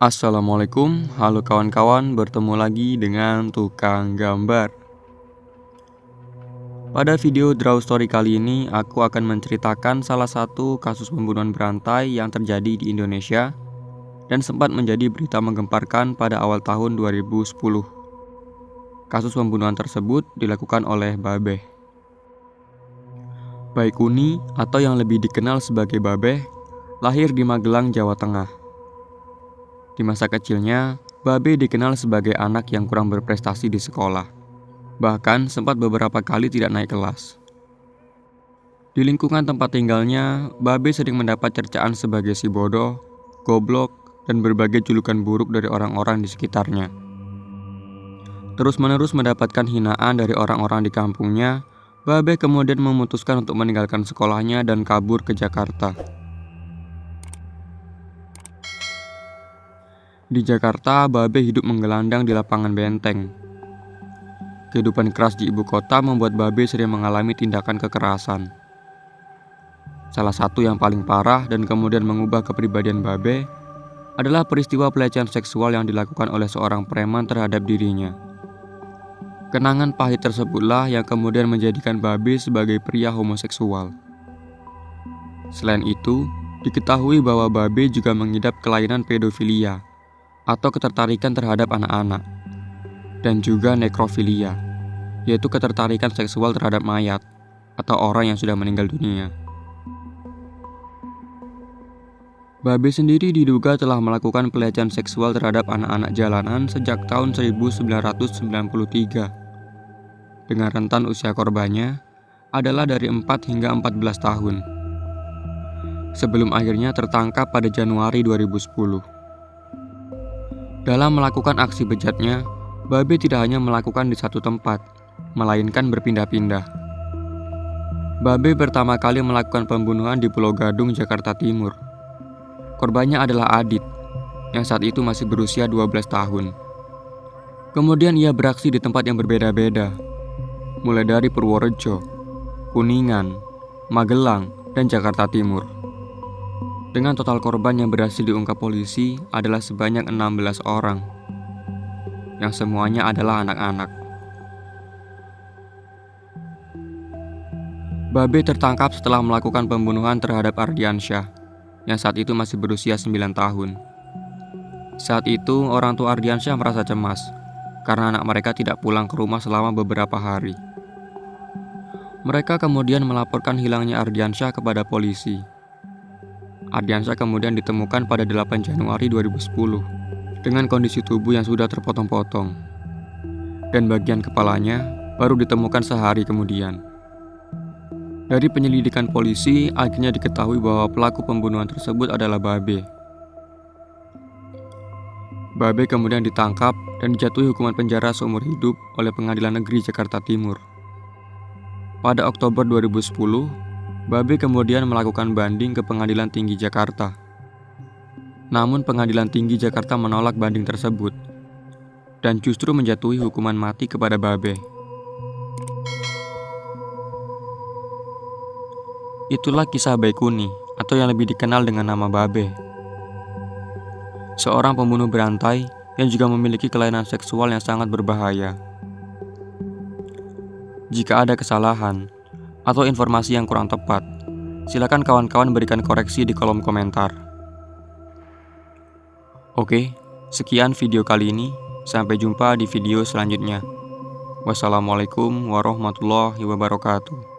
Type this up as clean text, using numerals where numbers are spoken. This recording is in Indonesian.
Assalamualaikum, halo kawan-kawan, bertemu lagi dengan tukang gambar. Pada video Draw Story kali ini, aku akan menceritakan salah satu kasus pembunuhan berantai yang terjadi di Indonesia dan sempat menjadi berita menggemparkan pada awal tahun 2010. Kasus pembunuhan tersebut dilakukan oleh Babeh. Baikuni atau yang lebih dikenal sebagai Babeh, lahir di Magelang, Jawa Tengah. Di masa kecilnya, Babeh dikenal sebagai anak yang kurang berprestasi di sekolah. Bahkan sempat beberapa kali tidak naik kelas. Di lingkungan tempat tinggalnya, Babeh sering mendapat cercaan sebagai si bodoh, goblok, dan berbagai julukan buruk dari orang-orang di sekitarnya. Terus-menerus mendapatkan hinaan dari orang-orang di kampungnya, Babeh kemudian memutuskan untuk meninggalkan sekolahnya dan kabur ke Jakarta. Di Jakarta, Babeh hidup menggelandang di lapangan benteng. Kehidupan keras di ibu kota membuat Babeh sering mengalami tindakan kekerasan. Salah satu yang paling parah dan kemudian mengubah kepribadian Babeh adalah peristiwa pelecehan seksual yang dilakukan oleh seorang preman terhadap dirinya. Kenangan pahit tersebutlah yang kemudian menjadikan Babeh sebagai pria homoseksual. Selain itu, diketahui bahwa Babeh juga mengidap kelainan pedofilia atau ketertarikan terhadap anak-anak, dan juga nekrofilia, yaitu ketertarikan seksual terhadap mayat atau orang yang sudah meninggal dunia. Babeh sendiri diduga telah melakukan pelecehan seksual terhadap anak-anak jalanan sejak tahun 1993. Dengan rentan usia korbannya adalah dari 4 hingga 14 tahun. Sebelum akhirnya tertangkap pada Januari 2010. Dalam melakukan aksi bejatnya, Babeh tidak hanya melakukan di satu tempat, melainkan berpindah-pindah. Babeh pertama kali melakukan pembunuhan di Pulau Gadung, Jakarta Timur. Korbannya adalah Adit, yang saat itu masih berusia 12 tahun. Kemudian ia beraksi di tempat yang berbeda-beda, mulai dari Purworejo, Kuningan, Magelang, dan Jakarta Timur. Dengan total korban yang berhasil diungkap polisi adalah sebanyak 16 orang, yang semuanya adalah anak-anak. Babeh tertangkap setelah melakukan pembunuhan terhadap Ardiansyah, yang saat itu masih berusia 9 tahun. Saat itu, orang tua Ardiansyah merasa cemas, karena anak mereka tidak pulang ke rumah selama beberapa hari. Mereka kemudian melaporkan hilangnya Ardiansyah kepada polisi. Ardiansyah kemudian ditemukan pada 8 Januari 2010 dengan kondisi tubuh yang sudah terpotong-potong, dan bagian kepalanya baru ditemukan sehari kemudian. Dari penyelidikan polisi, akhirnya diketahui bahwa pelaku pembunuhan tersebut adalah Babeh. Babeh kemudian ditangkap dan dijatuhi hukuman penjara seumur hidup oleh Pengadilan Negeri Jakarta Timur. Pada Oktober 2010, Babeh kemudian melakukan banding ke Pengadilan Tinggi Jakarta. Namun Pengadilan Tinggi Jakarta menolak banding tersebut dan justru menjatuhi hukuman mati kepada Babeh. Itulah kisah Baikuni atau yang lebih dikenal dengan nama Babeh. Seorang pembunuh berantai yang juga memiliki kelainan seksual yang sangat berbahaya. Jika ada kesalahan atau informasi yang kurang tepat, silakan kawan-kawan berikan koreksi di kolom komentar. Oke, sekian video kali ini. Sampai jumpa di video selanjutnya. Wassalamualaikum warahmatullahi wabarakatuh.